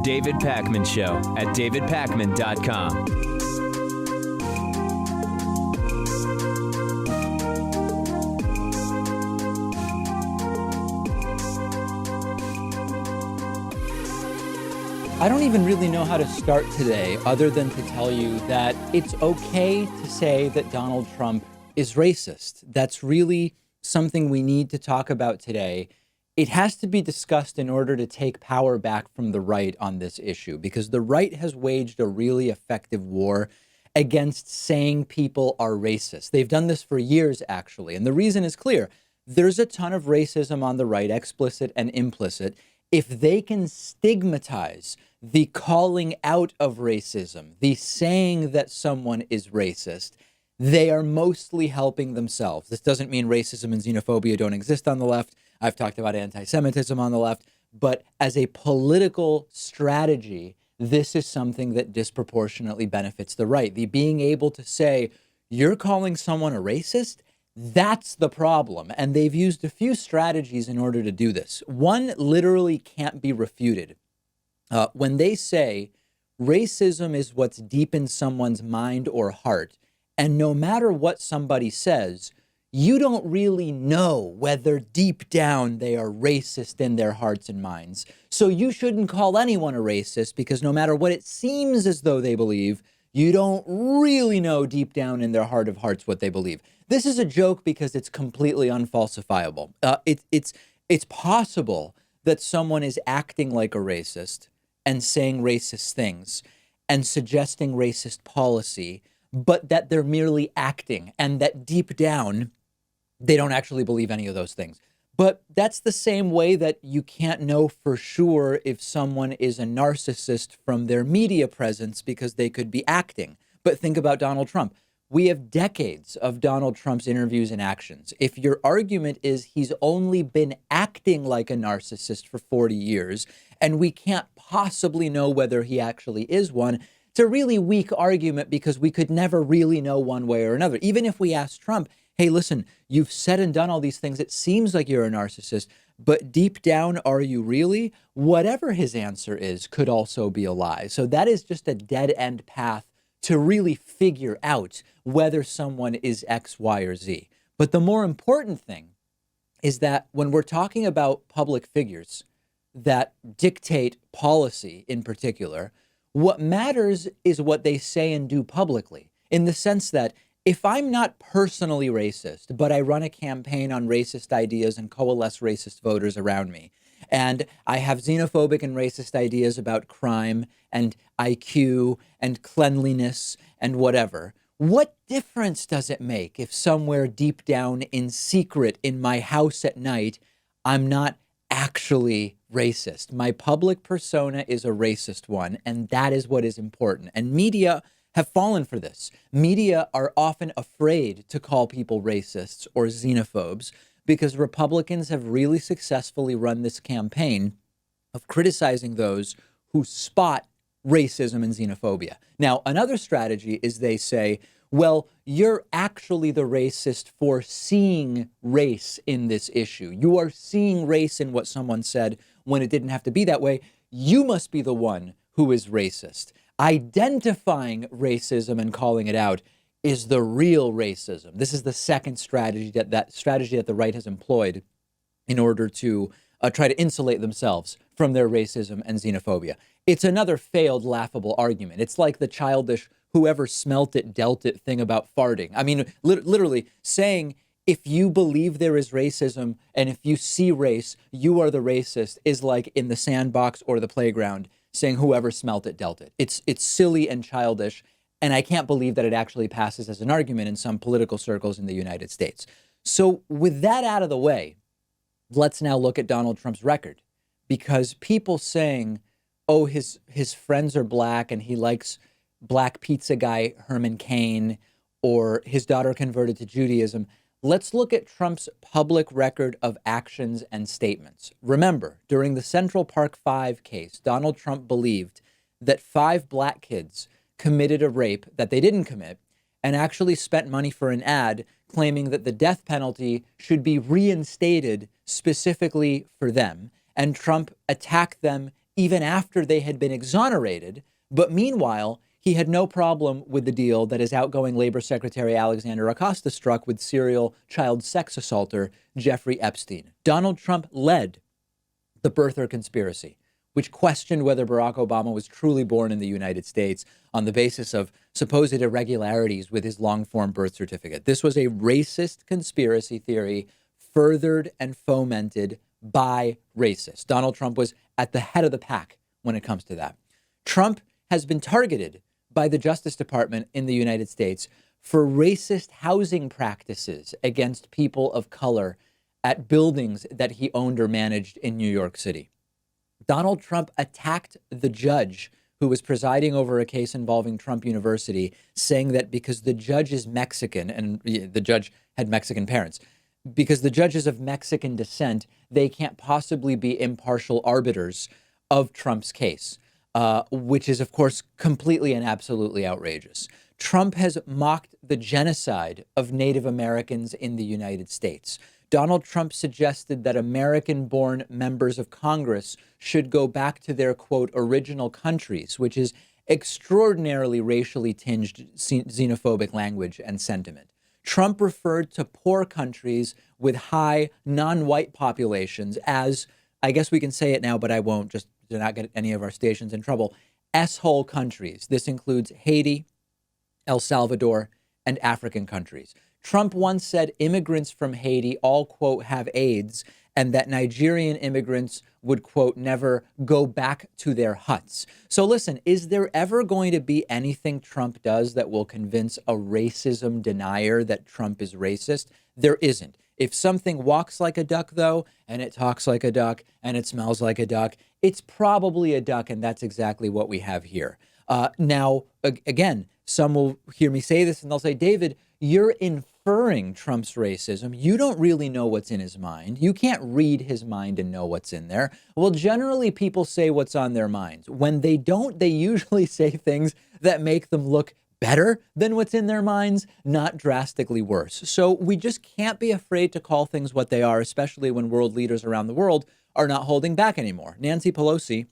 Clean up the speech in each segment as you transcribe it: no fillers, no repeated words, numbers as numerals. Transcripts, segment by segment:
David Pakman Show at davidpakman.com. I don't even really know how to start today other than to tell you that it's okay to say that Donald Trump is racist. That's really something we need to talk about today. It has to be discussed in order to take power back from the right on this issue, because the right has waged a really effective war against saying people are racist. They've done this for years, actually, and the reason is clear. There's a ton of racism on the right, explicit and implicit. If they can stigmatize the calling out of racism, the saying that someone is racist, they are mostly helping themselves. This doesn't mean racism and xenophobia don't exist on the left. I've talked about anti-Semitism on the left, but as a political strategy, this is something that disproportionately benefits the right. The being able to say, you're calling someone a racist? That's the problem. And they've used a few strategies in order to do this. One literally can't be refuted. When they say racism is what's deep in someone's mind or heart, and no matter what somebody says, you don't really know whether deep down they are racist in their hearts and minds. So you shouldn't call anyone a racist, because no matter what it seems as though they believe, you don't really know deep down in their heart of hearts what they believe. This is a joke because it's completely unfalsifiable. It's possible that someone is acting like a racist and saying racist things and suggesting racist policy, but that they're merely acting, and that deep down, they don't actually believe any of those things. But that's the same way that you can't know for sure if someone is a narcissist from their media presence, because they could be acting. But think about Donald Trump. We have decades of Donald Trump's interviews and actions. If your argument is he's only been acting like a narcissist for 40 years, and we can't possibly know whether he actually is one, it's a really weak argument, because we could never really know one way or another. Even if we ask Trump, hey, listen, you've said and done all these things. It seems like you're a narcissist, but deep down, are you really? Whatever his answer is could also be a lie. So that is just a dead end path to really figure out whether someone is X, Y, or Z. But the more important thing is that when we're talking about public figures that dictate policy in particular, what matters is what they say and do publicly, in the sense that if I'm not personally racist, but I run a campaign on racist ideas and coalesce racist voters around me, and I have xenophobic and racist ideas about crime and IQ and cleanliness and whatever, what difference does it make if somewhere deep down in secret in my house at night, I'm not actually racist? My public persona is a racist one, and that is what is important. And media have fallen for this. Media are often afraid to call people racists or xenophobes, because Republicans have really successfully run this campaign of criticizing those who spot racism and xenophobia. Now, another strategy is they say, well, you're actually the racist for seeing race in this issue. You are seeing race in what someone said when it didn't have to be that way. You must be the one who is racist. Identifying racism and calling it out is the real racism. This is the second strategy that the right has employed in order to try to insulate themselves from their racism and xenophobia. It's another failed, laughable argument. It's like the childish whoever smelt it dealt it thing about farting. I mean, literally saying if you believe there is racism and if you see race, you are the racist, is like in the sandbox or the playground saying whoever smelt it dealt it. It's silly and childish. And I can't believe that it actually passes as an argument in some political circles in the United States. So with that out of the way, let's now look at Donald Trump's record, because people saying, oh, his friends are black and he likes black pizza guy Herman Cain, or his daughter converted to Judaism. Let's look at Trump's public record of actions and statements. Remember, during the Central Park 5 case, Donald Trump believed that 5 black kids committed a rape that they didn't commit, and actually spent money for an ad claiming that the death penalty should be reinstated specifically for them. And Trump attacked them even after they had been exonerated. But meanwhile, he had no problem with the deal that his outgoing Labor Secretary Alexander Acosta struck with serial child sex assaulter Jeffrey Epstein. Donald Trump led the birther conspiracy, which questioned whether Barack Obama was truly born in the United States on the basis of supposed irregularities with his long-form birth certificate. This was a racist conspiracy theory furthered and fomented by racists. Donald Trump was at the head of the pack when it comes to that. Trump has been targeted by the Justice Department in the United States for racist housing practices against people of color at buildings that he owned or managed in New York City. Donald Trump attacked the judge who was presiding over a case involving Trump University, saying that because the judge is Mexican, and the judge had Mexican parents, because the judge is of Mexican descent, they can't possibly be impartial arbiters of Trump's case, which is, of course, completely and absolutely outrageous. Trump has mocked the genocide of Native Americans in the United States. Donald Trump suggested that American-born members of Congress should go back to their, quote, original countries, which is extraordinarily racially tinged xenophobic language and sentiment. Trump referred to poor countries with high non-white populations as, I guess we can say it now, but I won't, just to not get any of our stations in trouble, S-hole countries. This includes Haiti, El Salvador, and African countries. Trump once said immigrants from Haiti all, quote, have AIDS, and that Nigerian immigrants would, quote, never go back to their huts. So listen, is there ever going to be anything Trump does that will convince a racism denier that Trump is racist? There isn't. If something walks like a duck, though, and it talks like a duck, and it smells like a duck, it's probably a duck, and that's exactly what we have here. Now, again, some will hear me say this, and they'll say, David, you're inferring Trump's racism. You don't really know what's in his mind. You can't read his mind and know what's in there. Well, generally, people say what's on their minds. When they don't, they usually say things that make them look better than what's in their minds, not drastically worse. So we just can't be afraid to call things what they are, especially when world leaders around the world are not holding back anymore. Nancy Pelosi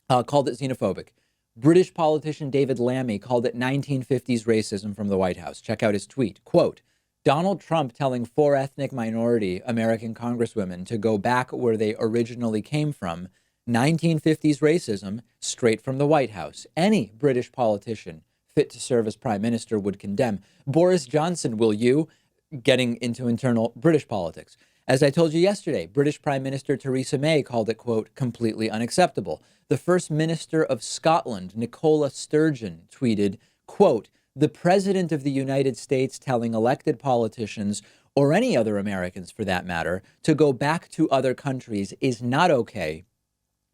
called it xenophobic. British politician David Lammy called it 1950s racism from the White House. Check out his tweet. Quote, Donald Trump telling 4 ethnic minority American congresswomen to go back where they originally came from. 1950s racism straight from the White House. Any British politician fit to serve as prime minister would condemn. Boris Johnson, will you? Getting into internal British politics. As I told you yesterday, British Prime Minister Theresa May called it, quote, completely unacceptable. The First Minister of Scotland, Nicola Sturgeon, tweeted, quote, the President of the United States telling elected politicians, or any other Americans for that matter, to go back to other countries is not okay,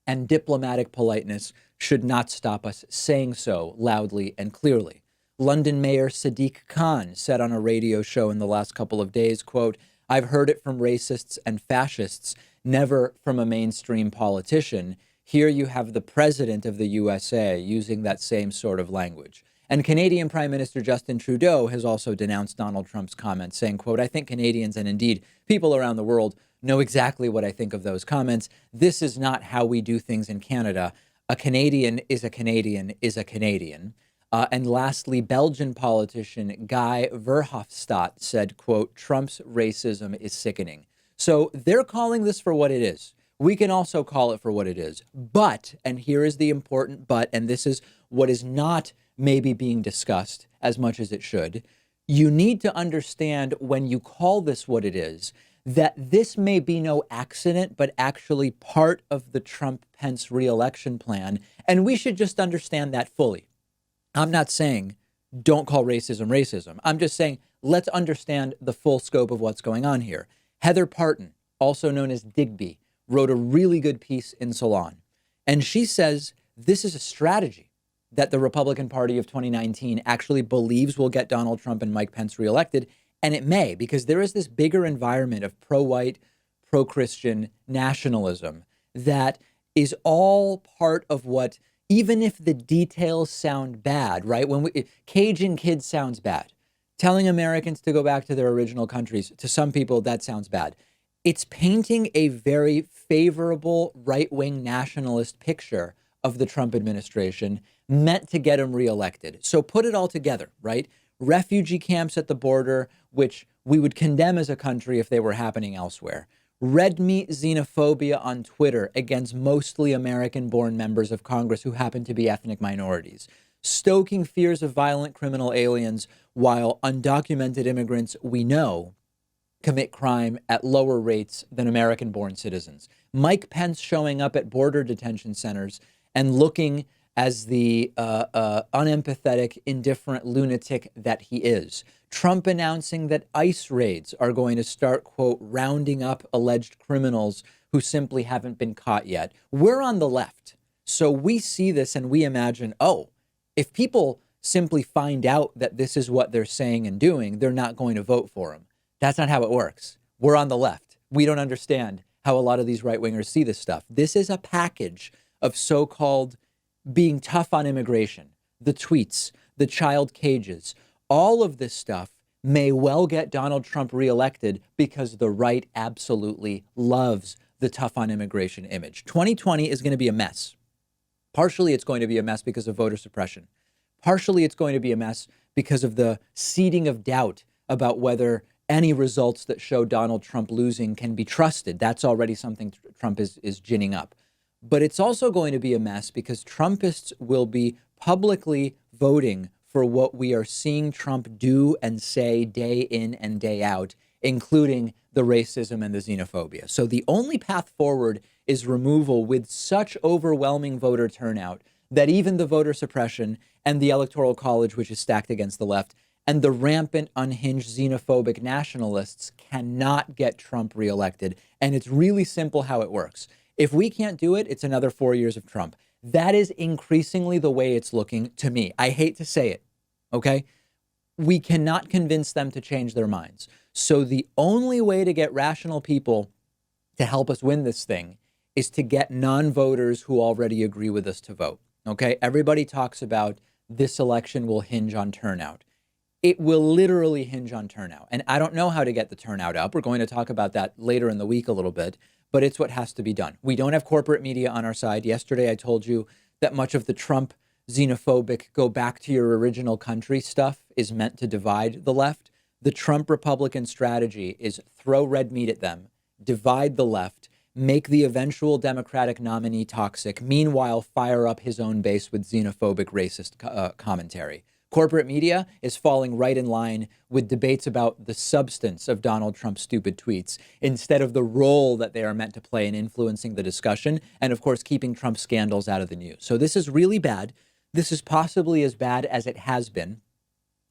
and diplomatic politeness should not stop us saying so loudly and clearly. London Mayor Sadiq Khan said on a radio show in the last couple of days, quote, I've heard it from racists and fascists, never from a mainstream politician. Here you have the president of the USA using that same sort of language. And Canadian Prime Minister Justin Trudeau has also denounced Donald Trump's comments, saying, quote, I think Canadians and indeed people around the world know exactly what I think of those comments. This is not how we do things in Canada. A Canadian is a Canadian is a Canadian. And lastly, Belgian politician Guy Verhofstadt said, quote, Trump's racism is sickening. So they're calling this for what it is. We can also call it for what it is. But, and here is the important but, and this is what is not maybe being discussed as much as it should, you need to understand when you call this what it is, that this may be no accident, but actually part of the Trump-Pence reelection plan. And we should just understand that fully. I'm not saying don't call racism racism. I'm just saying let's understand the full scope of what's going on here. Heather Parton, also known as Digby, wrote a really good piece in Salon. And she says this is a strategy that the Republican Party of 2019 actually believes will get Donald Trump and Mike Pence reelected. And it may, because there is this bigger environment of pro-white, pro-Christian nationalism that is all part of what, even if the details sound bad, right? Cajun kids sounds bad. Telling Americans to go back to their original countries, to some people, that sounds bad. it's painting a very favorable right-wing nationalist picture of the Trump administration meant to get him reelected. So put it all together, right? Refugee camps at the border, which we would condemn as a country if they were happening elsewhere. Red meat xenophobia on Twitter against mostly American-born members of Congress who happen to be ethnic minorities. Stoking fears of violent criminal aliens while undocumented immigrants we know commit crime at lower rates than American-born citizens. Mike Pence showing up at border detention centers and looking as the unempathetic, indifferent lunatic that he is. Trump announcing that ICE raids are going to start, quote, rounding up alleged criminals who simply haven't been caught yet. We're on the left. So we see this and we imagine, oh, if people simply find out that this is what they're saying and doing, they're not going to vote for him. That's not how it works. We're on the left. We don't understand how a lot of these right-wingers see this stuff. This is a package of so-called being tough on immigration, the tweets, the child cages. All of this stuff may well get Donald Trump reelected because the right absolutely loves the tough on immigration image. 2020 is going to be a mess. Partially, it's going to be a mess because of voter suppression. Partially, it's going to be a mess because of the seeding of doubt about whether any results that show Donald Trump losing can be trusted. That's already something Trump is ginning up. But it's also going to be a mess because Trumpists will be publicly voting for what we are seeing Trump do and say day in and day out, including the racism and the xenophobia. So the only path forward is removal with such overwhelming voter turnout that even the voter suppression and the Electoral College, which is stacked against the left, and the rampant, unhinged, xenophobic nationalists cannot get Trump reelected. And it's really simple how it works. If we can't do it, it's another 4 years of Trump. That is increasingly the way it's looking to me. I hate to say it, okay? We cannot convince them to change their minds. So the only way to get rational people to help us win this thing is to get non-voters who already agree with us to vote, okay? Everybody talks about this election will hinge on turnout. It will literally hinge on turnout. And I don't know how to get the turnout up. We're going to talk about that later in the week a little bit, but it's what has to be done. We don't have corporate media on our side. Yesterday, I told you that much of the Trump xenophobic go back to your original country stuff is meant to divide the left. The Trump Republican strategy is throw red meat at them, divide the left, make the eventual Democratic nominee toxic, meanwhile fire up his own base with xenophobic racist commentary. Corporate media is falling right in line with debates about the substance of Donald Trump's stupid tweets instead of the role that they are meant to play in influencing the discussion and, of course, keeping Trump scandals out of the news. So this is really bad. This is possibly as bad as it has been.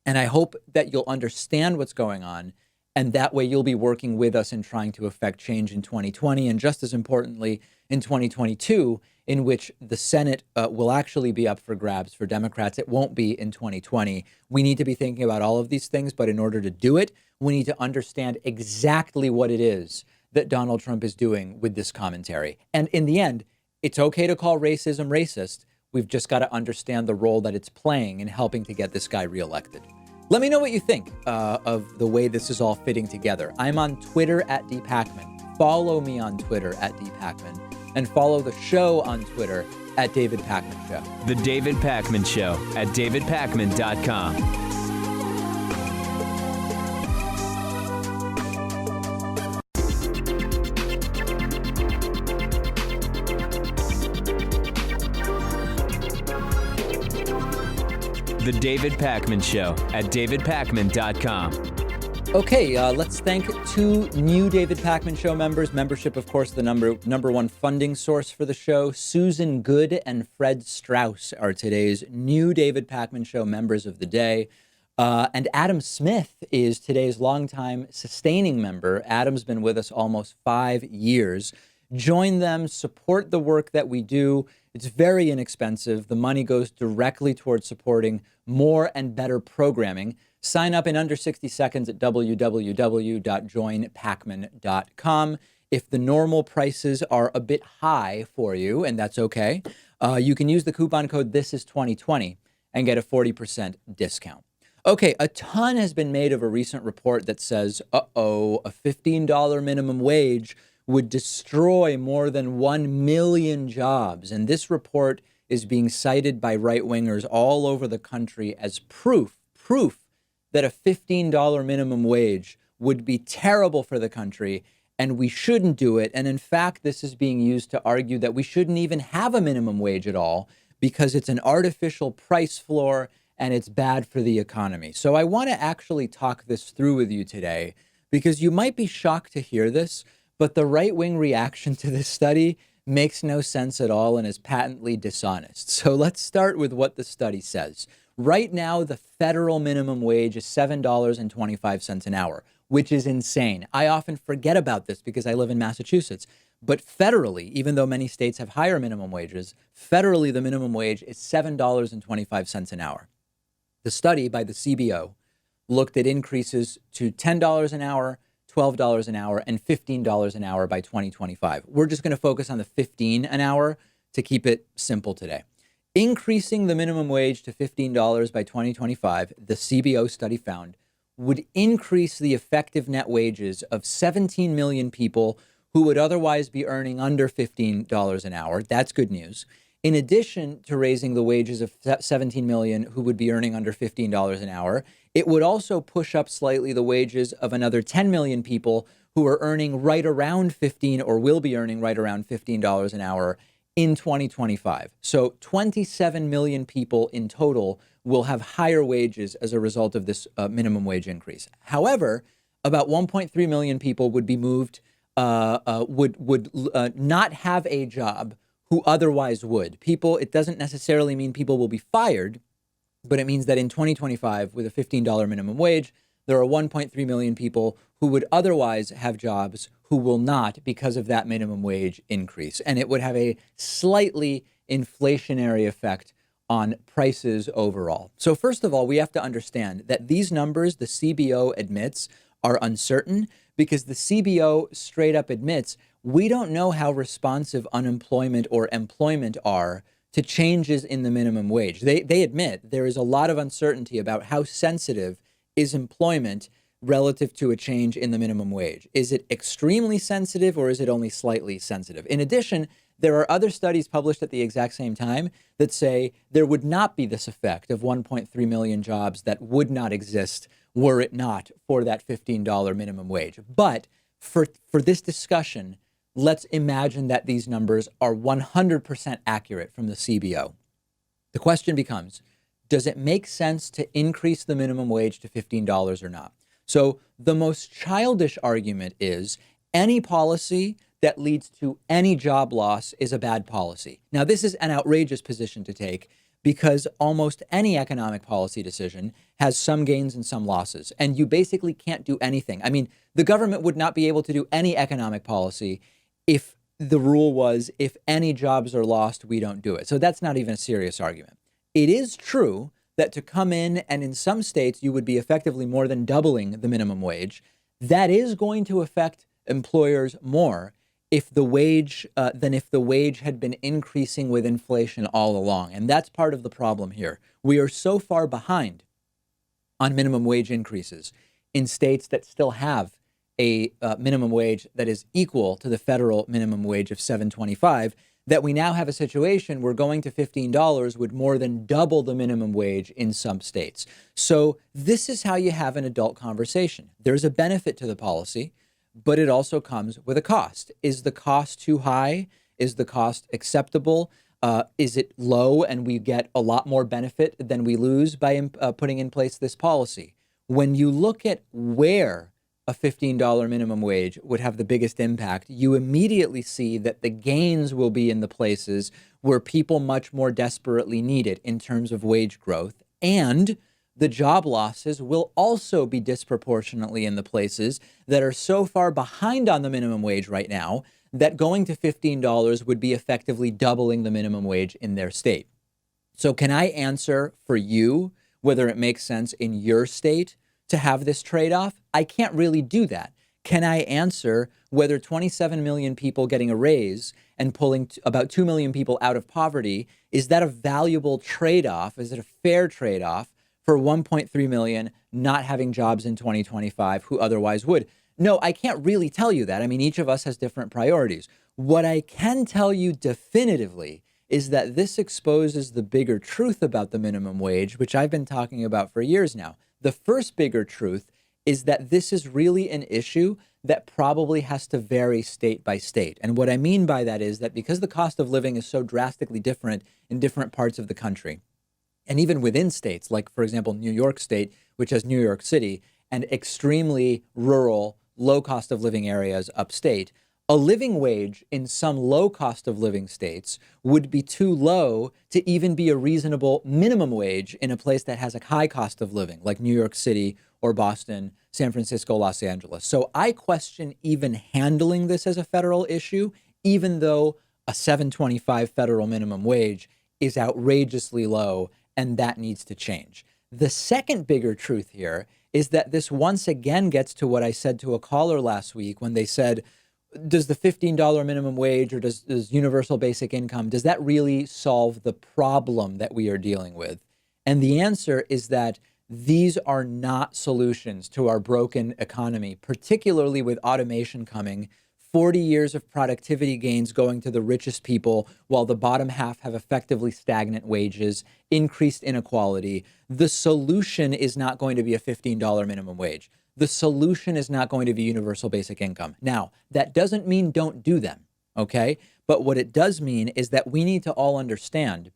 And I hope that you'll understand what's going on. And that way you'll be working with us in trying to affect change in 2020. And just as importantly, in 2022, in which the Senate will actually be up for grabs for Democrats. It won't be in 2020. We need to be thinking about all of these things. But in order to do it, we need to understand exactly what it is that Donald Trump is doing with this commentary. And in the end, it's okay to call racism racist. We've just got to understand the role that it's playing in helping to get this guy reelected. Let me know what you think of the way this is all fitting together. I'm on Twitter at DPakman. Follow me on Twitter at DPakman. And follow the show on Twitter at David Pakman Show. The David Pakman Show at davidpakman.com. The David Pakman Show at davidpakman.com. Okay, let's thank two new David Pakman Show members. Membership, of course, the number one funding source for the show. Susan Good and Fred Strauss are today's new David Pakman Show members of the day. And Adam Smith is today's longtime sustaining member. Adam's been with us almost 5 years. Join them, support the work that we do. It's very inexpensive. The money goes directly towards supporting more and better programming. Sign up in under 60 seconds at www.joinpakman.com. If the normal prices are a bit high for you, and that's okay, you can use the coupon code ThisIs2020 and get a 40% discount. Okay, a ton has been made of a recent report that says, a $15 minimum wage would destroy more than 1 million jobs. And this report is being cited by right wingers all over the country as proof that a $15 minimum wage would be terrible for the country and we shouldn't do it. And in fact, this is being used to argue that we shouldn't even have a minimum wage at all because it's an artificial price floor and it's bad for the economy. So I want to actually talk this through with you today because you might be shocked to hear this, but the right-wing reaction to this study makes no sense at all and is patently dishonest. So let's start with what the study says. Right now, the federal minimum wage is $7.25 an hour, which is insane. I often forget about this because I live in Massachusetts. But federally, even though many states have higher minimum wages, federally the minimum wage is $7.25 an hour. The study by the CBO looked at increases to $10 an hour, $12 an hour, and $15 an hour by 2025. We're just going to focus on the 15 an hour to keep it simple today. Increasing the minimum wage to $15 by 2025, the CBO study found, would increase the effective net wages of 17 million people who would otherwise be earning under $15 an hour. That's good news. In addition to raising the wages of 17 million who would be earning under $15 an hour, it would also push up slightly the wages of another 10 million people who are earning right around 15 or will be earning right around $15 an hour in 2025. So 27 million people in total will have higher wages as a result of this minimum wage increase. However, about 1.3 million people would be moved, would not have a job who otherwise would. It doesn't necessarily mean people will be fired, but it means that in 2025, with a $15 minimum wage, there are 1.3 million people who would otherwise have jobs who will not because of that minimum wage increase. And it would have a slightly inflationary effect on prices overall. So first of all, we have to understand that these numbers, the CBO admits, are uncertain because the CBO straight up admits we don't know how responsive unemployment or employment are to changes in the minimum wage. They admit there is a lot of uncertainty about how sensitive is employment relative to a change in the minimum wage. Is it extremely sensitive or is it only slightly sensitive? In addition, there are other studies published at the exact same time that say there would not be this effect of 1.3 million jobs that would not exist were it not for that $15 minimum wage. But for this discussion, let's imagine that these numbers are 100% accurate from the CBO. The question becomes, does it make sense to increase the minimum wage to $15 or not? So the most childish argument is any policy that leads to any job loss is a bad policy. Now, this is an outrageous position to take because almost any economic policy decision has some gains and some losses, and you basically can't do anything. I mean, the government would not be able to do any economic policy if the rule was if any jobs are lost, we don't do it. So that's not even a serious argument. It is true that to come in some states, you would be effectively more than doubling the minimum wage. That is going to affect employers more if the wage than if the wage had been increasing with inflation all along. And that's part of the problem here. We are so far behind on minimum wage increases in states that still have a minimum wage that is equal to the federal minimum wage of $7.25 that we now have a situation where going to $15 would more than double the minimum wage in some states. So this is how you have an adult conversation. There's a benefit to the policy, but it also comes with a cost. Is the cost too high? Is the cost acceptable? Is it low and we get a lot more benefit than we lose by putting in place this policy? When you look at where a $15 minimum wage would have the biggest impact, you immediately see that the gains will be in the places where people much more desperately need it in terms of wage growth. And the job losses will also be disproportionately in the places that are so far behind on the minimum wage right now that going to $15 would be effectively doubling the minimum wage in their state. So can I answer for you whether it makes sense in your state to have this trade-off? I can't really do that. Can I answer whether 27 million people getting a raise and pulling about 2 million people out of poverty, is that a valuable trade-off? Is it a fair trade-off for 1.3 million not having jobs in 2025 who otherwise would? No, I can't really tell you that. I mean, each of us has different priorities. What I can tell you definitively is that this exposes the bigger truth about the minimum wage, which I've been talking about for years now. The first bigger truth is that this is really an issue that probably has to vary state by state. And what I mean by that is that because the cost of living is so drastically different in different parts of the country, and even within states, like, for example, New York State, which has New York City, and extremely rural, low cost of living areas upstate, a living wage in some low cost of living states would be too low to even be a reasonable minimum wage in a place that has a high cost of living, like New York City or Boston, San Francisco, Los Angeles. So I question even handling this as a federal issue, even though a $7.25 federal minimum wage is outrageously low, and that needs to change. The second bigger truth here is that this once again gets to what I said to a caller last week when they said, does the $15 minimum wage or does universal basic income, does that really solve the problem that we are dealing with? And the answer is that these are not solutions to our broken economy, particularly with automation coming, 40 years of productivity gains going to the richest people while the bottom half have effectively stagnant wages, increased inequality. The solution is not going to be a $15 minimum wage. The solution is not going to be universal basic income. Now, that doesn't mean don't do them, okay? But what it does mean is that we need to all understand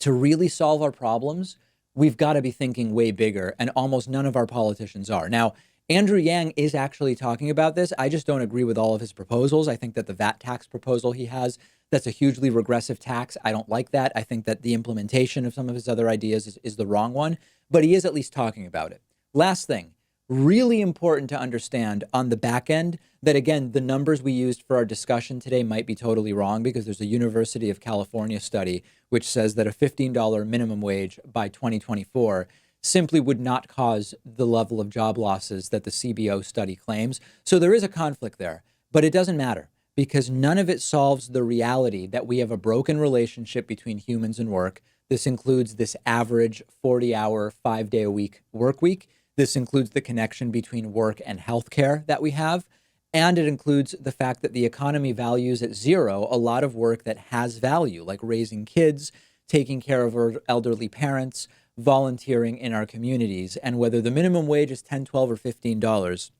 to really solve our problems, we've got to be thinking way bigger, and almost none of our politicians are. Now, Andrew Yang is actually talking about this. I just don't agree with all of his proposals. I think that the VAT tax proposal he has, that's a hugely regressive tax. I don't like that. I think that the implementation of some of his other ideas is the wrong one, but he is at least talking about it. Last thing, really important to understand on the back end that, again, the numbers we used for our discussion today might be totally wrong because there's a University of California study which says that a $15 minimum wage by 2024 simply would not cause the level of job losses that the CBO study claims. So there is a conflict there, but it doesn't matter because none of it solves the reality that we have a broken relationship between humans and work. This includes this average 40-hour, 5-day-a-week work week. This includes the connection between work and healthcare that we have. And it includes the fact that the economy values at zero a lot of work that has value, like raising kids, taking care of our elderly parents, volunteering in our communities. And whether the minimum wage is $10, $12, or $15,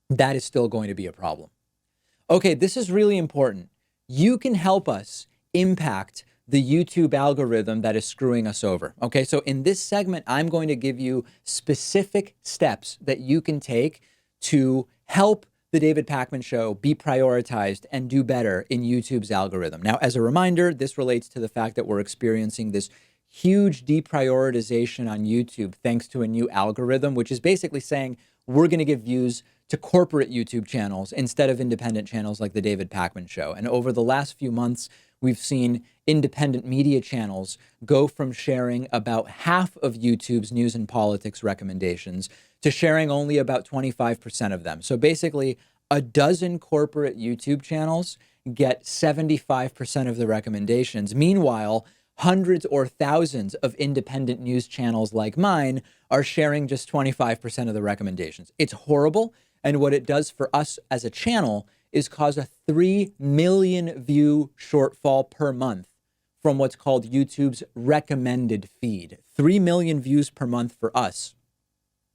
that is still going to be a problem. Okay, this is really important. You can help us impact the YouTube algorithm that is screwing us over. Okay, so in this segment, I'm going to give you specific steps that you can take to help the David Pakman Show be prioritized and do better in YouTube's algorithm. Now, as a reminder, this relates to the fact that we're experiencing this huge deprioritization on YouTube thanks to a new algorithm, which is basically saying we're going to give views to corporate YouTube channels instead of independent channels like the David Pakman Show. And over the last few months, we've seen independent media channels go from sharing about half of YouTube's news and politics recommendations to sharing only about 25% of them. So basically, a dozen corporate YouTube channels get 75% of the recommendations. Meanwhile, hundreds or thousands of independent news channels like mine are sharing just 25% of the recommendations. It's horrible. And what it does for us as a channel is cause a 3 million view shortfall per month from what's called YouTube's recommended feed. 3 million views per month for us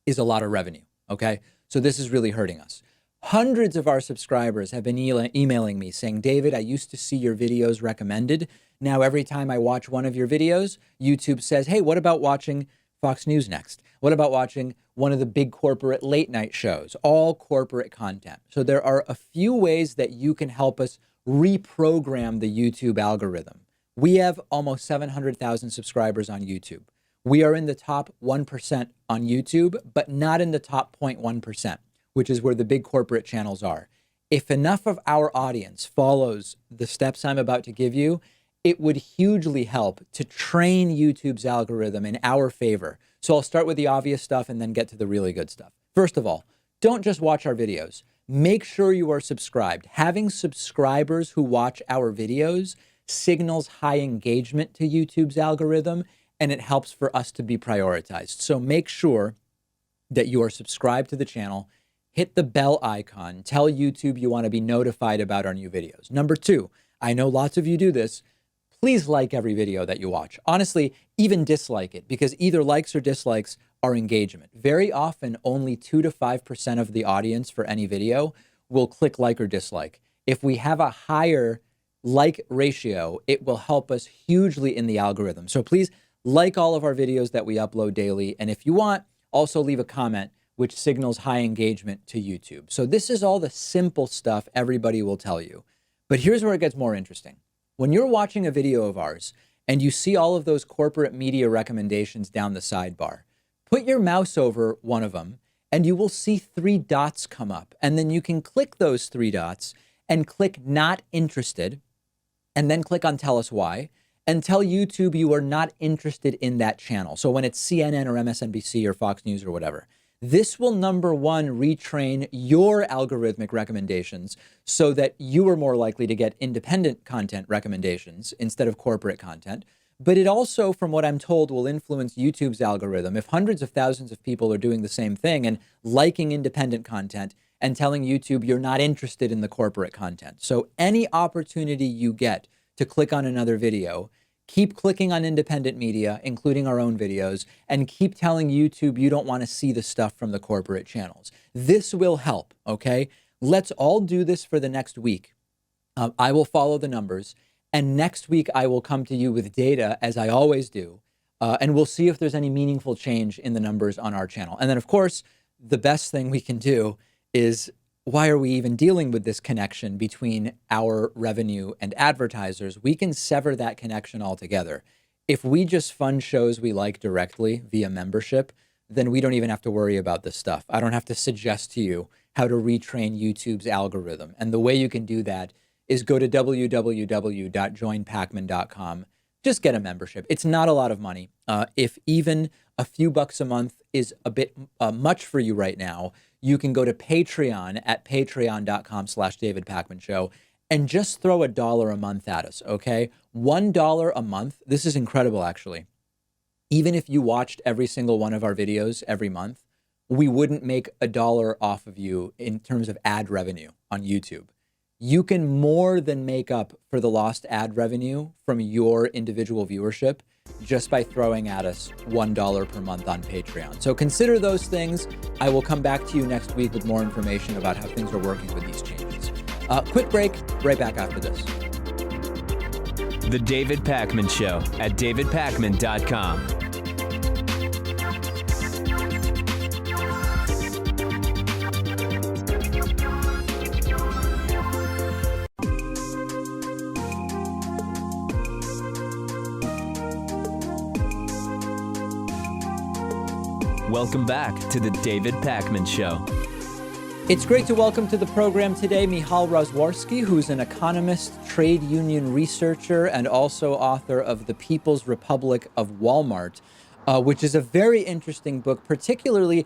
is a lot of revenue, okay? So this is really hurting us. Hundreds of our subscribers have been emailing me saying, David, I used to see your videos recommended. Now every time I watch one of your videos, YouTube says, hey, what about watching Fox News next? What about watching one of the big corporate late night shows? All corporate content. So there are a few ways that you can help us reprogram the YouTube algorithm. We have almost 700,000 subscribers on YouTube. We are in the top 1% on YouTube, but not in the top 0.1%, which is where the big corporate channels are. If enough of our audience follows the steps I'm about to give you, it would hugely help to train YouTube's algorithm in our favor. So I'll start with the obvious stuff and then get to the really good stuff. First of all, don't just watch our videos. Make sure you are subscribed. Having subscribers who watch our videos signals high engagement to YouTube's algorithm, and it helps for us to be prioritized. So make sure that you are subscribed to the channel, hit the bell icon, tell YouTube you want to be notified about our new videos. Number two, I know lots of you do this. Please like every video that you watch. Honestly, even dislike it, because either likes or dislikes are engagement. Very often, only 2 to 5% of the audience for any video will click like or dislike. If we have a higher like ratio, it will help us hugely in the algorithm. So please like all of our videos that we upload daily. And if you want, also leave a comment, which signals high engagement to YouTube. So this is all the simple stuff everybody will tell you. But here's where it gets more interesting. When you're watching a video of ours and you see all of those corporate media recommendations down the sidebar, put your mouse over one of them and you will see 3 dots come up. And then you can click those 3 dots and click not interested, and then click on tell us why, and tell YouTube you are not interested in that channel. So when it's CNN or MSNBC or Fox News or whatever, this will, number one, retrain your algorithmic recommendations so that you are more likely to get independent content recommendations instead of corporate content. But it also, from what I'm told, will influence YouTube's algorithm. If hundreds of thousands of people are doing the same thing and liking independent content and telling YouTube you're not interested in the corporate content. So any opportunity you get to click on another video, keep clicking on independent media, including our own videos, and keep telling YouTube you don't want to see the stuff from the corporate channels. This will help, okay? Let's all do this for the next week. I will follow the numbers, and next week I will come to you with data, as I always do, and we'll see if there's any meaningful change in the numbers on our channel. And then, of course, the best thing we can do is, why are we even dealing with this connection between our revenue and advertisers? We can sever that connection altogether. If we just fund shows we like directly via membership, then we don't even have to worry about this stuff. I don't have to suggest to you how to retrain YouTube's algorithm. And the way you can do that is go to www.joinpakman.com. Just get a membership. It's not a lot of money. If even a few bucks a month is a bit much for you right now, you can go to Patreon at patreon.com/David Pakman Show and just throw $1 a month at us, okay? $1 a month. This is incredible, actually. Even if you watched every single one of our videos every month, we wouldn't make $1 off of you in terms of ad revenue on YouTube. You can more than make up for the lost ad revenue from your individual viewership just by throwing at us $1 per month on Patreon. So consider those things. I will come back to you next week with more information about how things are working with these changes. Quick break, right back after this. The David Pakman Show at davidpakman.com. Welcome back to the David Pakman Show. It's great to welcome to the program today Michal Rozwarski, who's an economist, trade union researcher, and also author of The People's Republic of Walmart, which is a very interesting book, particularly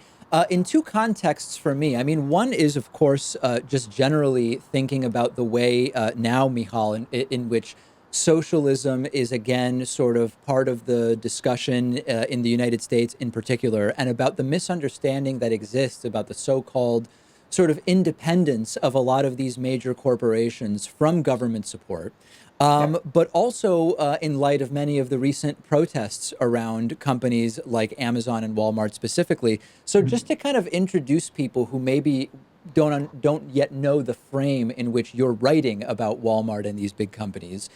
in 2 contexts for me. I mean, one is, of course, just generally thinking about the way now, Michal, in which socialism is again sort of part of the discussion in the United States in particular, and about the misunderstanding that exists about the so-called sort of independence of a lot of these major corporations from government support. But also in light of many of the recent protests around companies like Amazon and Walmart specifically. So just to kind of introduce people who maybe don't yet know the frame in which you're writing about Walmart and these big companies,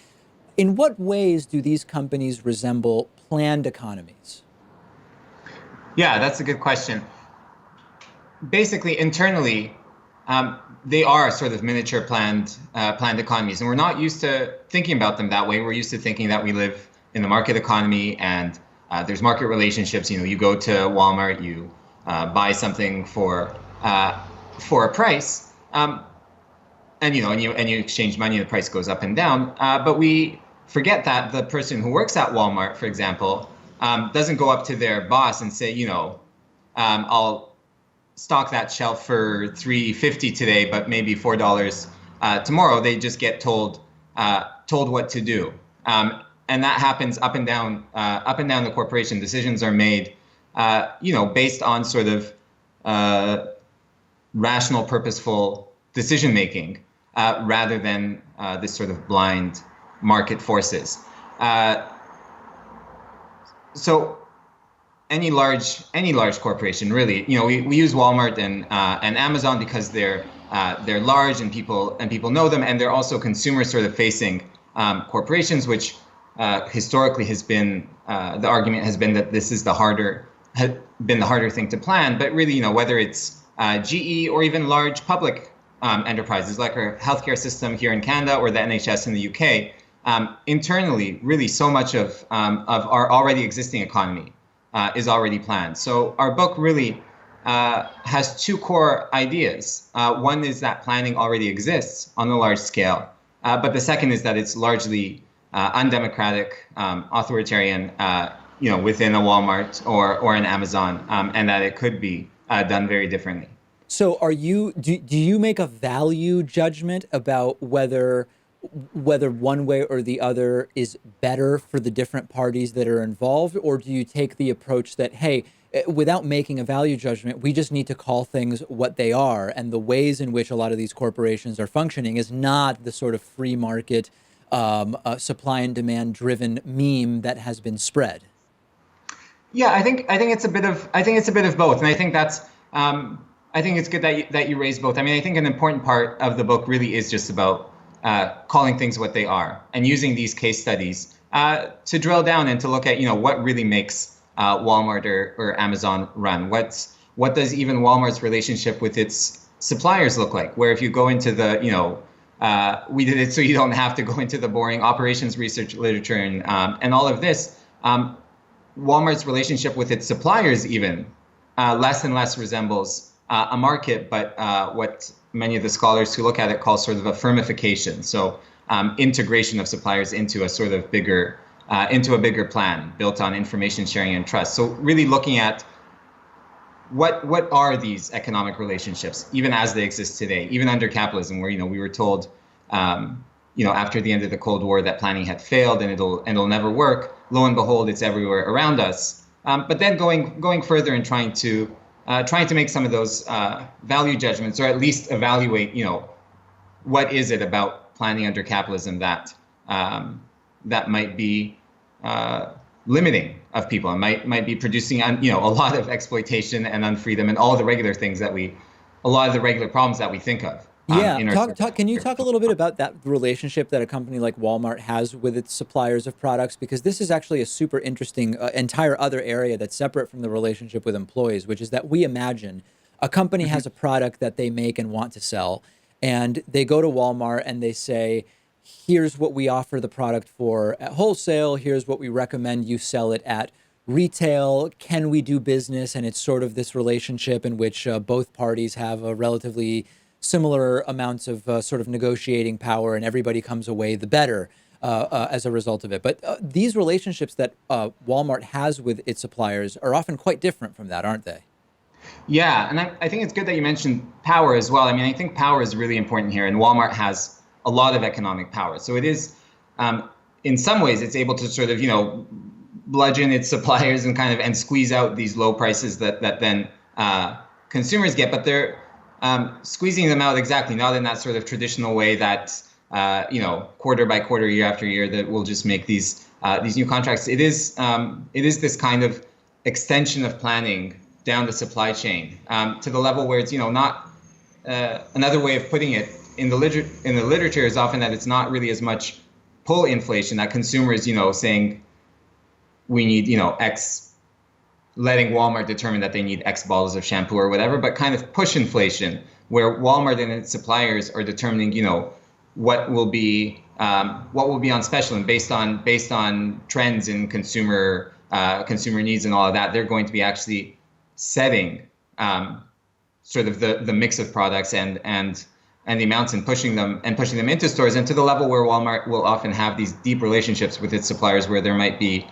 in what ways do these companies resemble planned economies? Yeah, that's a good question. Basically, internally, they are sort of miniature planned economies, and we're not used to thinking about them that way. We're used to thinking that we live in the market economy, and there's market relationships. You know, you go to Walmart, you buy something for a price, and you exchange money, and the price goes up and down. But we forget that the person who works at Walmart, for example, doesn't go up to their boss and say, I'll stock that shelf for $3.50 today, but maybe $4 tomorrow. They just get told what to do. And and that happens up and down the corporation. Decisions are made, based on sort of rational, purposeful decision making, rather than this sort of blind market forces. So any large corporation, really, we use Walmart and Amazon because they're large and people know them, and they're also consumer sort of facing corporations, which historically has been the argument has been that this is the harder thing to plan. But really, whether it's GE or even large public enterprises like our healthcare system here in Canada or the NHS in the UK, internally, really so much of our already existing economy is already planned. So our book really has two core ideas. One is that planning already exists on a large scale, but the second is that it's largely undemocratic, authoritarian, within a Walmart or an Amazon, and that it could be done very differently. So do you make a value judgment about whether one way or the other is better for the different parties that are involved? Or do you take the approach that, hey, without making a value judgment, we just need to call things what they are, and the ways in which a lot of these corporations are functioning is not the sort of free market, supply and demand driven meme that has been spread? Yeah, I think it's a bit of both, and I think that's I think it's good that you raise both. I mean, I think an important part of the book really is just about calling things what they are and using these case studies to drill down and to look at what really makes Walmart or Amazon run. What does even Walmart's relationship with its suppliers look like? Where if you go into the we did it so you don't have to go into the boring operations research literature and all of this. Walmart's relationship with its suppliers even less and less resembles a market, but what many of the scholars who look at it call sort of a firmification. So integration of suppliers into a sort of bigger plan built on information sharing and trust. So really looking at what are these economic relationships, even as they exist today, even under capitalism, where we were told after the end of the Cold War that planning had failed and it'll never work. Lo and behold, it's everywhere around us. But then going further and trying to make some of those value judgments, or at least evaluate, what is it about planning under capitalism that might be limiting of people and might be producing a lot of exploitation and unfreedom and all the regular things a lot of the regular problems that we think of. Yeah, can you talk a little bit about that relationship that a company like Walmart has with its suppliers of products? Because this is actually a super interesting entire other area that's separate from the relationship with employees, which is that we imagine a company has a product that they make and want to sell, and they go to Walmart and they say, here's what we offer the product for at wholesale, here's what we recommend you sell it at retail, can we do business? And it's sort of this relationship in which both parties have a relatively similar amounts of sort of negotiating power, and everybody comes away the better as a result of it. But these relationships that Walmart has with its suppliers are often quite different from that, aren't they? Yeah, and I think it's good that you mentioned power as well. I mean, I think power is really important here, and Walmart has a lot of economic power. So it is, in some ways, it's able to sort of, bludgeon its suppliers and squeeze out these low prices that then consumers get. But they're squeezing them out exactly not in that sort of traditional way that quarter by quarter, year after year, that will just make these new contracts. It is this kind of extension of planning down the supply chain to the level where it's not another way of putting it in the literature is often that it's not really as much pull inflation, that consumers saying we need X, letting Walmart determine that they need X bottles of shampoo or whatever, but kind of push inflation, where Walmart and its suppliers are determining, what will be on special, and based on trends in consumer needs and all of that, they're going to be actually setting sort of the mix of products and the amounts and pushing them into stores, and to the level where Walmart will often have these deep relationships with its suppliers, where there might be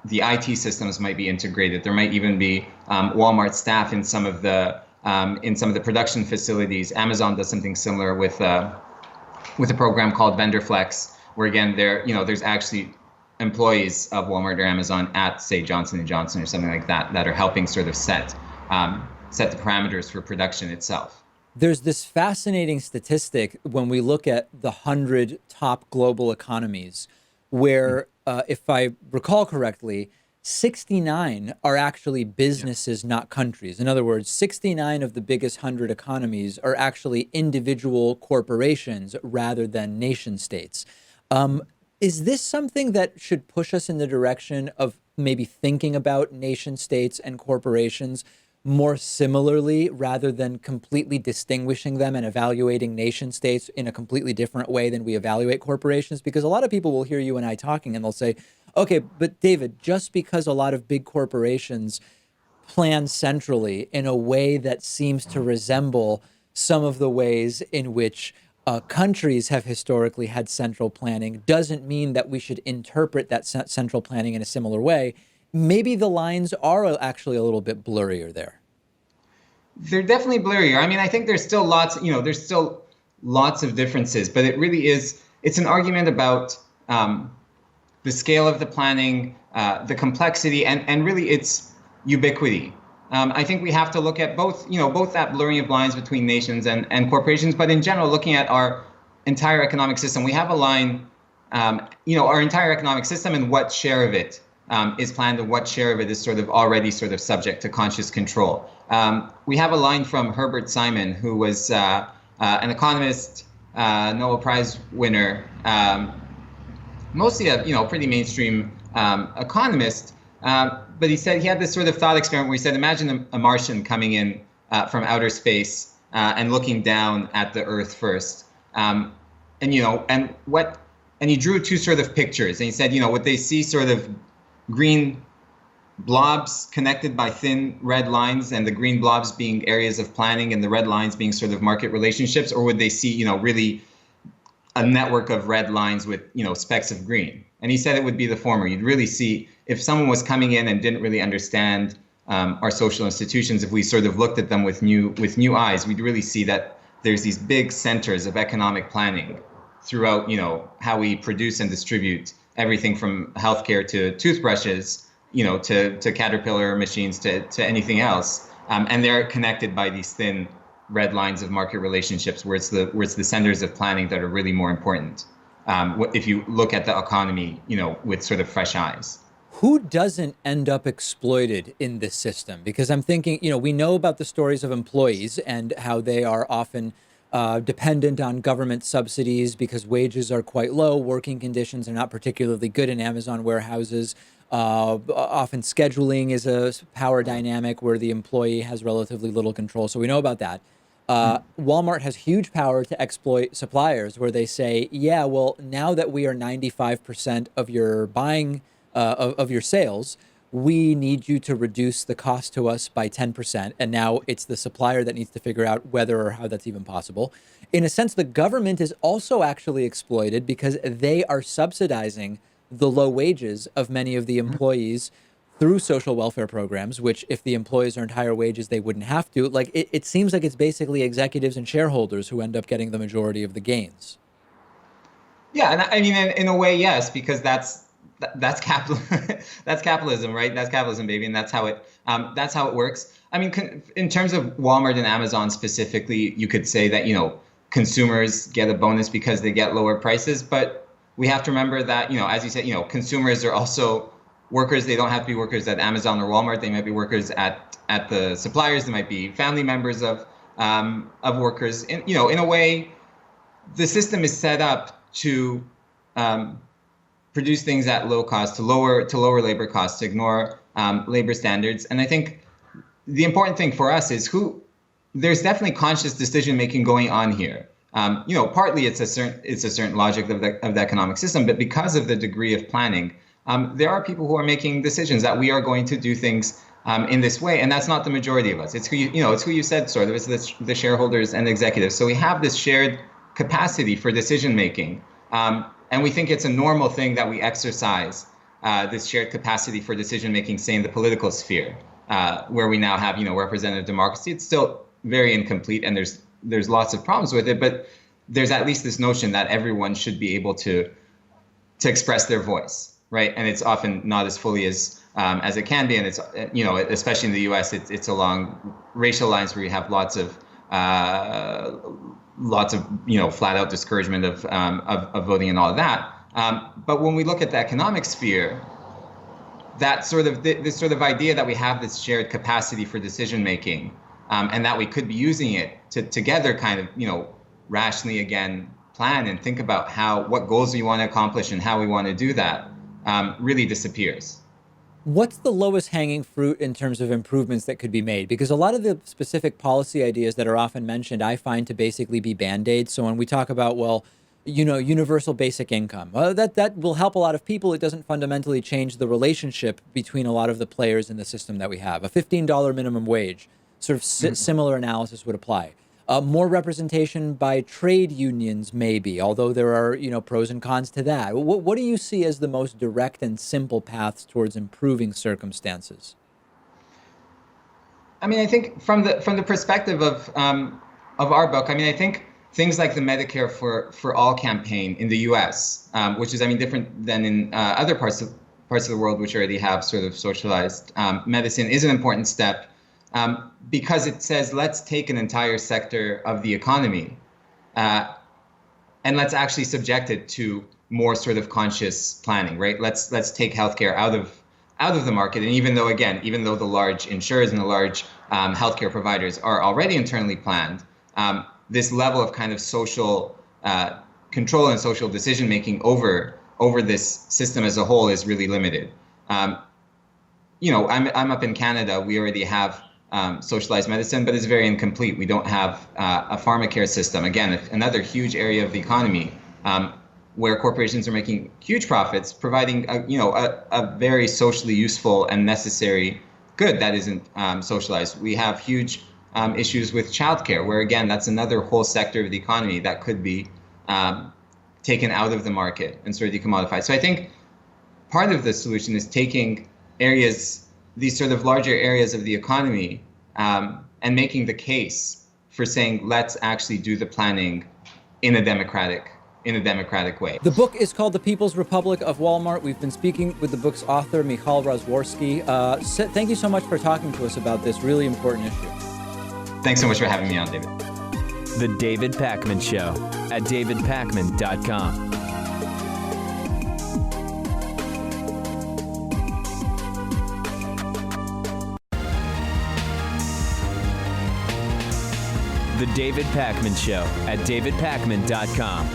the IT systems might be integrated. There might even be Walmart staff in some of the production facilities. Amazon does something similar with a program called Vendor Flex, where again there's actually employees of Walmart or Amazon at, say, Johnson & Johnson or something like that, that are helping sort of set the parameters for production itself. There's this fascinating statistic when we look at the 100 top global economies where, if I recall correctly, 69 are actually businesses, not countries. In other words, 69 of the biggest 100 economies are actually individual corporations rather than nation states. Is this something that should push us in the direction of maybe thinking about nation states and corporations more similarly rather than completely distinguishing them and evaluating nation states in a completely different way than we evaluate corporations? Because a lot of people will hear you and I talking and they'll say, okay, but David, just because a lot of big corporations plan centrally in a way that seems to resemble some of the ways in which countries have historically had central planning doesn't mean that we should interpret that central planning in a similar way. Maybe the lines are actually a little bit blurrier there. They're definitely blurrier. I mean, I think there's still lots of differences, but it's an argument about the scale of the planning, the complexity, and really its ubiquity. I think we have to look at both that blurring of lines between nations and corporations, but in general, looking at our entire economic system. We have a line, our entire economic system and what share of it is planned and what share of it is already subject to conscious control. We have a line from Herbert Simon, who was an economist, Nobel Prize winner, mostly a pretty mainstream economist. But he said he had this sort of thought experiment where he said, imagine a Martian coming in from outer space and looking down at the Earth first, and he drew two sort of pictures, and he said, would they see sort of green blobs connected by thin red lines, and the green blobs being areas of planning and the red lines being sort of market relationships, or would they see really a network of red lines with specks of green? And he said it would be the former. You'd really see, if someone was coming in and didn't really understand our social institutions, if we sort of looked at them with new eyes, we'd really see that there's these big centers of economic planning throughout how we produce and distribute everything from healthcare to toothbrushes, to Caterpillar machines, to anything else, and they're connected by these thin red lines of market relationships, where it's the centers of planning that are really more important. If you look at the economy, with sort of fresh eyes. Who doesn't end up exploited in this system? Because I'm thinking, we know about the stories of employees and how they are often dependent on government subsidies because wages are quite low, working conditions are not particularly good in Amazon warehouses. Often scheduling is a power dynamic where the employee has relatively little control. So we know about that. Walmart has huge power to exploit suppliers where they say, yeah, well, now that we are 95% of your buying, of your sales, we need you to reduce the cost to us by 10%. And now it's the supplier that needs to figure out whether or how that's even possible. In a sense, the government is also actually exploited because they are subsidizing the low wages of many of the employees through social welfare programs, which if the employees earned higher wages, they wouldn't have to. It seems like it's basically executives and shareholders who end up getting the majority of the gains. Yeah, and I mean, in a way, yes, because that's capital, that's capitalism, right? That's capitalism, baby, and that's how it works. I mean, in terms of Walmart and Amazon specifically, you could say that consumers get a bonus because they get lower prices, but we have to remember that as you said, consumers are also workers. They don't have to be workers at Amazon or Walmart. They might be workers at the suppliers. They might be family members of workers. In a way, the system is set up to produce things at low cost, to lower labor costs, to ignore labor standards. And I think the important thing for us is there's definitely conscious decision making going on here. Partly it's a certain logic of the economic system, but because of the degree of planning, there are people who are making decisions that we are going to do things in this way, and that's not the majority of us. It's who you said, sort of. It's the shareholders and executives. So we have this shared capacity for decision making, and we think it's a normal thing that we exercise this shared capacity for decision making, say in the political sphere, where we now have representative democracy. It's still very incomplete, and there's lots of problems with it, but there's at least this notion that everyone should be able to express their voice. right? And it's often not as fully as it can be. And it's, especially in the U.S., it's along racial lines where you have lots of flat out discouragement of voting and all of that. But when we look at the economic sphere, that this sort of idea that we have this shared capacity for decision making, and that we could be using it to together kind of, rationally again plan and think about what goals we want to accomplish and how we want to do that, really disappears. What's the lowest hanging fruit in terms of improvements that could be made? Because a lot of the specific policy ideas that are often mentioned, I find to basically be Band-Aids. So when we talk about, universal basic income, that will help a lot of people. It doesn't fundamentally change the relationship between a lot of the players in the system that we have. A $15 minimum wage, sort of similar analysis would apply. More representation by trade unions, maybe, although there are, pros and cons to that. What do you see as the most direct and simple paths towards improving circumstances? I mean, I think from the perspective of our book, I think things like the Medicare for All campaign in the U.S., which is, different than in other parts of the world, which already have sort of socialized medicine, is an important step. Because it says, let's take an entire sector of the economy and let's actually subject it to more sort of conscious planning, right? Let's take healthcare out of the market. And even though the large insurers and the large healthcare providers are already internally planned, this level of kind of social control and social decision making over this system as a whole is really limited. I'm up in Canada. We already have socialized medicine, but it's very incomplete. We don't have a pharmacare system. Again, another huge area of the economy where corporations are making huge profits, providing a very socially useful and necessary good that isn't socialized. We have huge issues with childcare, where again, that's another whole sector of the economy that could be taken out of the market and sort of decommodified. So I think part of the solution is taking these sort of larger areas of the economy, and making the case for saying, let's actually do the planning in a democratic way. The book is called The People's Republic of Walmart. We've been speaking with the book's author, Michal Razworski. Thank you so much for talking to us about this really important issue. Thanks so much for having me on, David. The David Pakman Show at davidpakman.com. The David Pakman Show at davidpakman.com.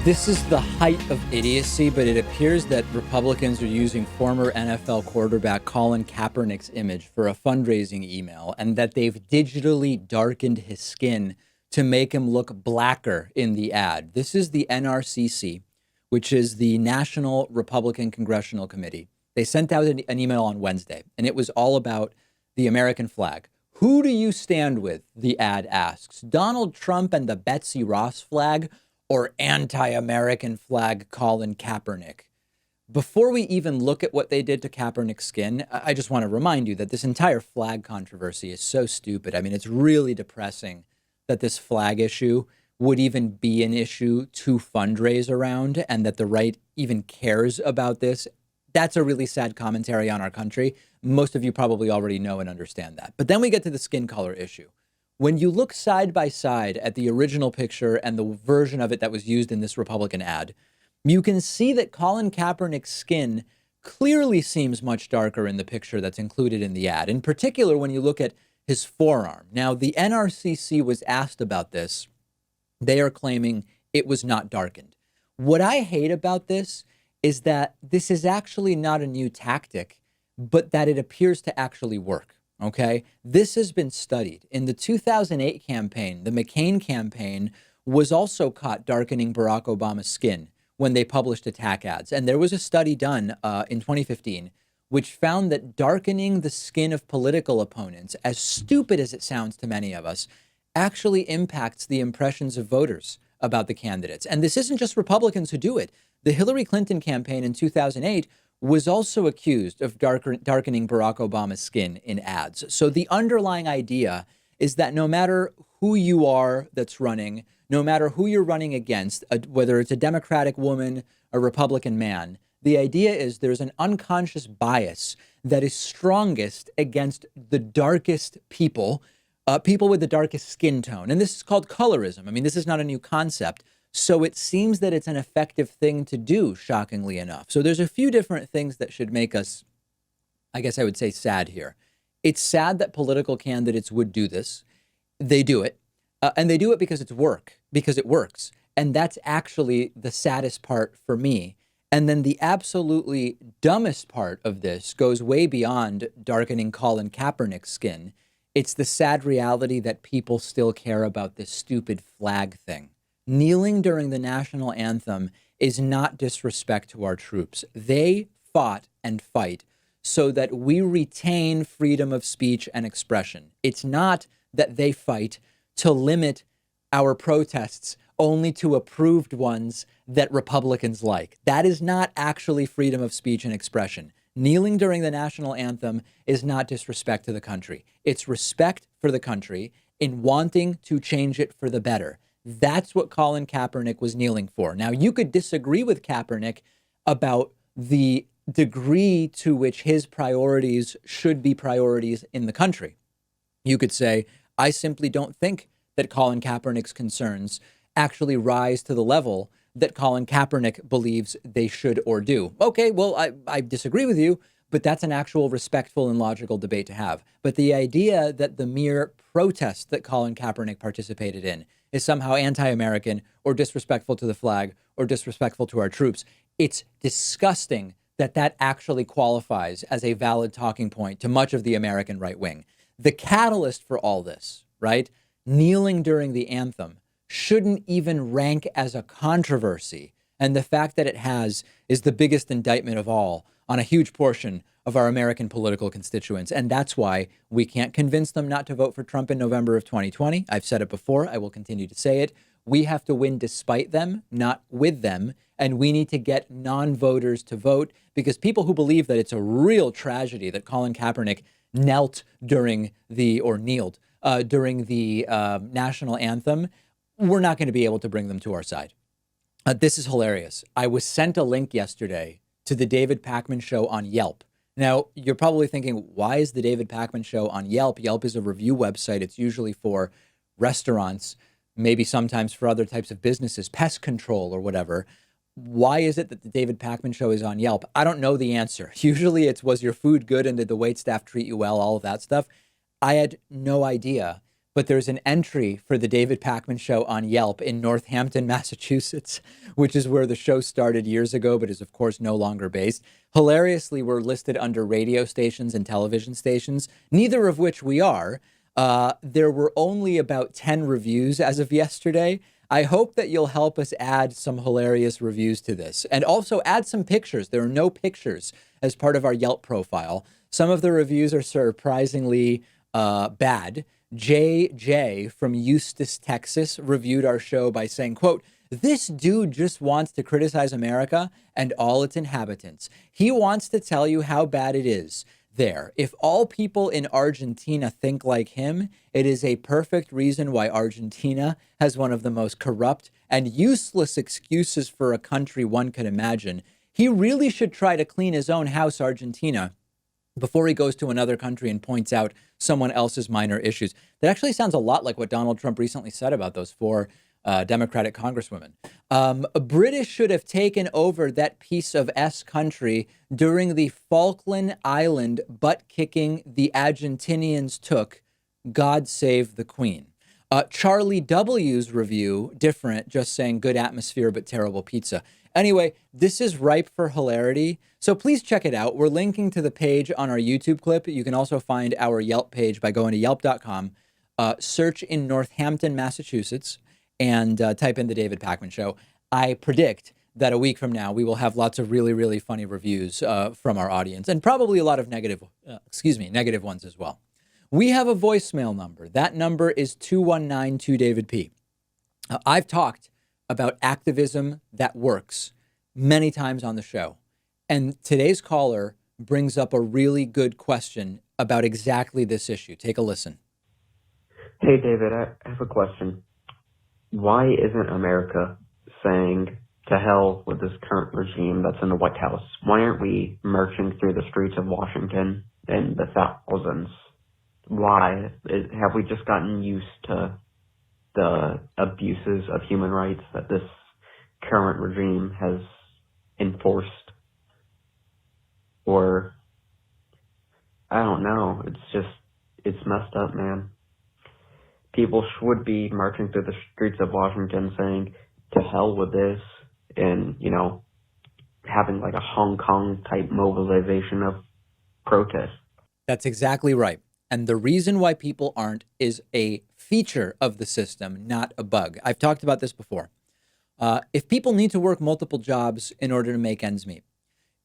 This is the height of idiocy, but it appears that Republicans are using former NFL quarterback Colin Kaepernick's image for a fundraising email, and that they've digitally darkened his skin to make him look blacker in the ad. This is the NRCC, which is the National Republican Congressional Committee. They sent out an email on Wednesday, and it was all about the American flag. Who do you stand with, the ad asks, Donald Trump and the Betsy Ross flag, or anti-American flag Colin Kaepernick? Before we even look at what they did to Kaepernick's skin, I just want to remind you that this entire flag controversy is so stupid. It's really depressing that this flag issue would even be an issue to fundraise around, and that the right even cares about this. That's a really sad commentary on our country. Most of you probably already know and understand that. But then we get to the skin color issue. When you look side by side at the original picture and the version of it that was used in this Republican ad, you can see that Colin Kaepernick's skin clearly seems much darker in the picture that's included in the ad, in particular when you look at his forearm. Now, the NRCC was asked about this. They are claiming it was not darkened. What I hate about this is that this is actually not a new tactic, but that it appears to actually work, okay? This has been studied. In the 2008 campaign, the McCain campaign was also caught darkening Barack Obama's skin when they published attack ads. And there was a study done in 2015 which found that darkening the skin of political opponents, as stupid as it sounds to many of us, actually impacts the impressions of voters about the candidates. And this isn't just Republicans who do it. The Hillary Clinton campaign in 2008 was also accused of darkening Barack Obama's skin in ads. So the underlying idea is that no matter who you are that's running, no matter who you're running against, whether it's a Democratic woman, a Republican man, the idea is there's an unconscious bias that is strongest against the darkest people, people with the darkest skin tone. And this is called colorism. I mean, this is not a new concept. So it seems that it's an effective thing to do, shockingly enough. So there's a few different things that should make us, I guess I would say, sad here. It's sad that political candidates would do this. They do it. And they do it because because it works. And that's actually the saddest part for me. And then the absolutely dumbest part of this goes way beyond darkening Colin Kaepernick's skin. It's the sad reality that people still care about this stupid flag thing. Kneeling during the national anthem is not disrespect to our troops. They fought and fight so that we retain freedom of speech and expression. It's not that they fight to limit our protests only to approved ones that Republicans like. That is not actually freedom of speech and expression. Kneeling during the national anthem is not disrespect to the country. It's respect for the country in wanting to change it for the better. That's what Colin Kaepernick was kneeling for. Now, you could disagree with Kaepernick about the degree to which his priorities should be priorities in the country. You could say, I simply don't think that Colin Kaepernick's concerns actually rise to the level that Colin Kaepernick believes they should or do. Okay, well, I disagree with you, but that's an actual respectful and logical debate to have. But the idea that the mere protest that Colin Kaepernick participated in is somehow anti-American or disrespectful to the flag or disrespectful to our troops, it's disgusting that that actually qualifies as a valid talking point to much of the American right wing. The catalyst for all this, right, kneeling during the anthem, shouldn't even rank as a controversy. And the fact that it has is the biggest indictment of all on a huge portion of our American political constituents. And that's why we can't convince them not to vote for Trump in November of 2020. I've said it before. I will continue to say it. We have to win despite them, not with them. And we need to get non-voters to vote, because people who believe that it's a real tragedy that Colin Kaepernick kneeled during the national anthem, we're not going to be able to bring them to our side. This is hilarious. I was sent a link yesterday to the David Pakman Show on Yelp. Now, you're probably thinking, why is the David Pakman Show on Yelp? Yelp is a review website. It's usually for restaurants, maybe sometimes for other types of businesses, pest control or whatever. Why is it that the David Pakman Show is on Yelp? I don't know the answer. Usually it's, was your food good and did the waitstaff treat you well, all of that stuff. I had no idea. But there's an entry for the David Pakman Show on Yelp in Northampton, Massachusetts, which is where the show started years ago, but is, of course, no longer based. Hilariously, we're listed under radio stations and television stations, neither of which we are. There were only about 10 reviews as of yesterday. I hope that you'll help us add some hilarious reviews to this, and also add some pictures. There are no pictures as part of our Yelp profile. Some of the reviews are surprisingly bad. JJ from Eustis, Texas, reviewed our show by saying, quote, "This dude just wants to criticize America and all its inhabitants. He wants to tell you how bad it is there. If all people in Argentina think like him, it is a perfect reason why Argentina has one of the most corrupt and useless excuses for a country one could imagine. He really should try to clean his own house, Argentina, before he goes to another country and points out someone else's minor issues." That actually sounds a lot like what Donald Trump recently said about those four Democratic congresswomen. British should have taken over that piece of S country during the Falkland Island butt kicking the Argentinians took. God save the Queen. Charlie W's review, different, just saying good atmosphere but terrible pizza. Anyway, this is ripe for hilarity, so please check it out. We're linking to the page on our YouTube clip. You can also find our Yelp page by going to yelp.com, search in Northampton, Massachusetts, and type in the David Pakman Show. I predict that a week from now, we will have lots of really, really funny reviews from our audience, and probably a lot of negative ones as well. We have a voicemail number. That number is 219-2DavidP. I've talked about activism that works many times on the show. And today's caller brings up a really good question about exactly this issue. Take a listen. Hey, David, I have a question. Why isn't America saying to hell with this current regime that's in the White House? Why aren't we marching through the streets of Washington in the thousands? Why? Have we just gotten used to the abuses of human rights that this current regime has enforced? Or, I don't know. It's messed up, man. People should be marching through the streets of Washington saying, to hell with this, and, having like a Hong Kong type mobilization of protest. That's exactly right. And the reason why people aren't is a feature of the system, not a bug. I've talked about this before. If people need to work multiple jobs in order to make ends meet,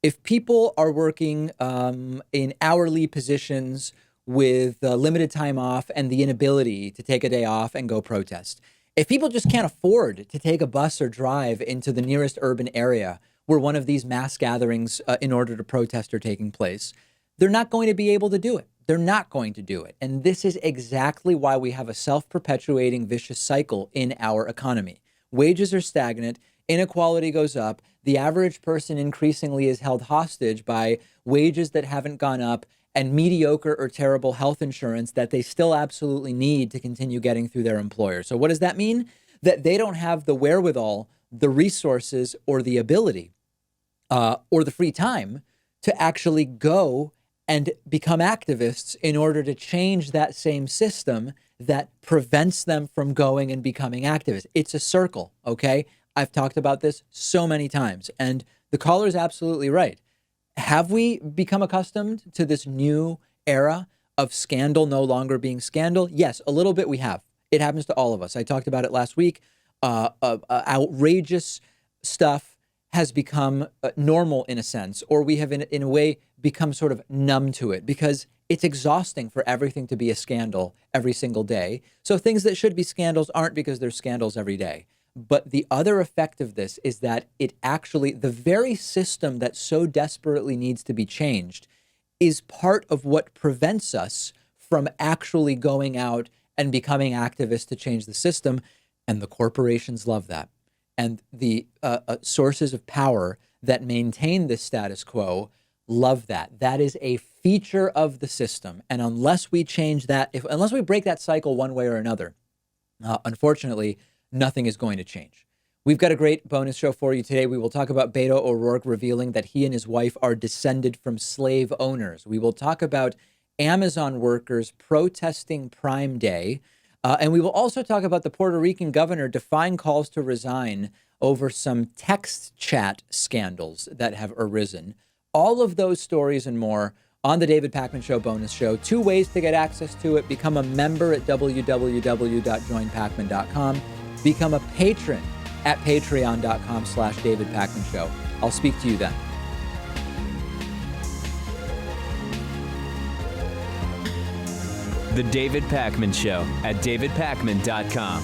if people are working in hourly positions with limited time off and the inability to take a day off and go protest, if people just can't afford to take a bus or drive into the nearest urban area where one of these mass gatherings in order to protest are taking place, they're not going to be able to do it. They're not going to do it. And this is exactly why we have a self-perpetuating vicious cycle in our economy. Wages are stagnant, inequality goes up, the average person increasingly is held hostage by wages that haven't gone up and mediocre or terrible health insurance that they still absolutely need to continue getting through their employer. So what does that mean? That they don't have the wherewithal, the resources, or the ability, or the free time to actually go and become activists in order to change that same system that prevents them from going and becoming activists. It's a circle, okay? I've talked about this so many times, and the caller's absolutely right. Have we become accustomed to this new era of scandal no longer being scandal? Yes, a little bit we have. It happens to all of us. I talked about it last week. Outrageous stuff has become normal in a sense, or we have in a way become sort of numb to it because it's exhausting for everything to be a scandal every single day. So things that should be scandals aren't because there's scandals every day. But the other effect of this is that it actually, the very system that so desperately needs to be changed is part of what prevents us from actually going out and becoming activists to change the system. And the corporations love that. And the sources of power that maintain this status quo love that. That is a feature of the system. And unless we change that, unless we break that cycle one way or another, unfortunately, nothing is going to change. We've got a great bonus show for you today. We will talk about Beto O'Rourke revealing that he and his wife are descended from slave owners. We will talk about Amazon workers protesting Prime Day. And we will also talk about the Puerto Rican governor defying calls to resign over some text chat scandals that have arisen. All of those stories and more on the David Pakman Show bonus show. 2 ways to get access to it. Become a member at www.joinpakman.com. Become a patron at patreon.com/David Pakman Show. I'll speak to you then. The David Pakman Show at davidpakman.com.